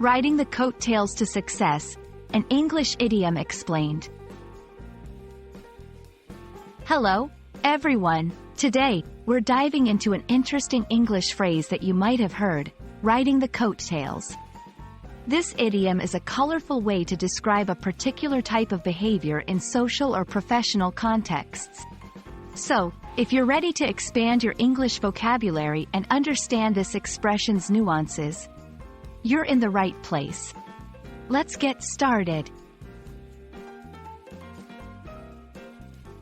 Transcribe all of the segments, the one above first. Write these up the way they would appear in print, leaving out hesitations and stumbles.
Riding the coattails to success, an English idiom explained. Hello, everyone. Today, we're diving into an interesting English phrase that you might have heard, riding the coattails. This idiom is a colorful way to describe a particular type of behavior in social or professional contexts. So, if you're ready to expand your English vocabulary and understand this expression's nuances, you're in the right place. Let's get started.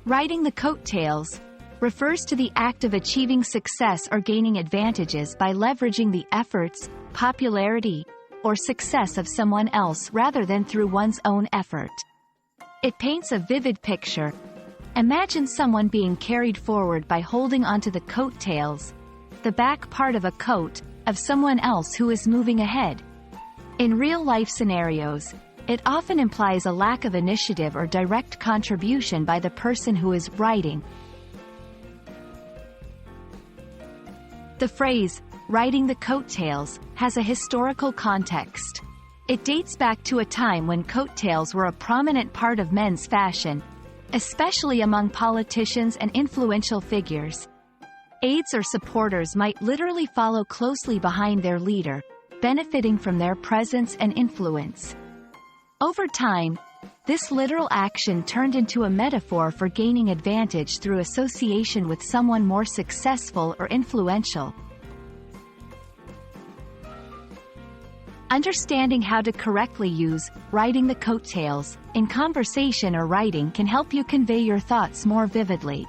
Riding the coattails refers to the act of achieving success or gaining advantages by leveraging the efforts, popularity, or success of someone else rather than through one's own effort. It paints a vivid picture. Imagine someone being carried forward by holding onto the coattails, the back part of a coat, of someone else who is moving ahead. In real-life scenarios, it often implies a lack of initiative or direct contribution by the person who is riding. The phrase, riding the coattails, has a historical context. It dates back to a time when coattails were a prominent part of men's fashion, especially among politicians and influential figures. Aides or supporters might literally follow closely behind their leader, benefiting from their presence and influence. Over time, this literal action turned into a metaphor for gaining advantage through association with someone more successful or influential. Understanding how to correctly use riding the coattails in conversation or writing can help you convey your thoughts more vividly.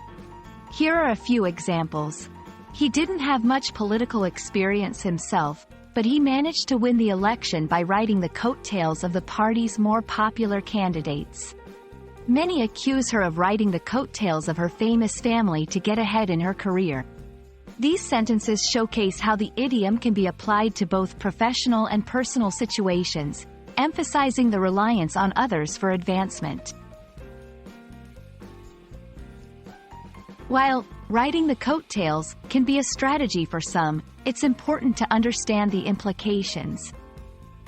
Here are a few examples. He didn't have much political experience himself, but he managed to win the election by riding the coattails of the party's more popular candidates. Many accuse her of riding the coattails of her famous family to get ahead in her career. These sentences showcase how the idiom can be applied to both professional and personal situations, emphasizing the reliance on others for advancement. While riding the coattails can be a strategy for some, it's important to understand the implications.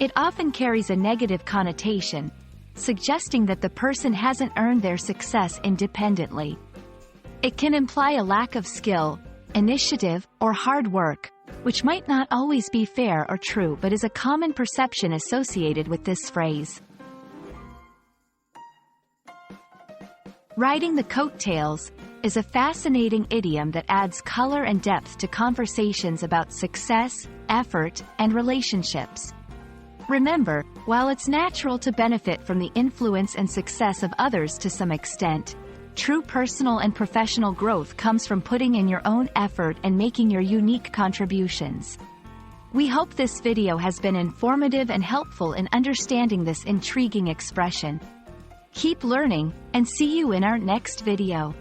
It often carries a negative connotation, suggesting that the person hasn't earned their success independently. It can imply a lack of skill, initiative, or hard work, which might not always be fair or true but is a common perception associated with this phrase. Riding the coattails is a fascinating idiom that adds color and depth to conversations about success, effort, and relationships. Remember, while it's natural to benefit from the influence and success of others to some extent, true personal and professional growth comes from putting in your own effort and making your unique contributions. We hope this video has been informative and helpful in understanding this intriguing expression. Keep learning, and see you in our next video.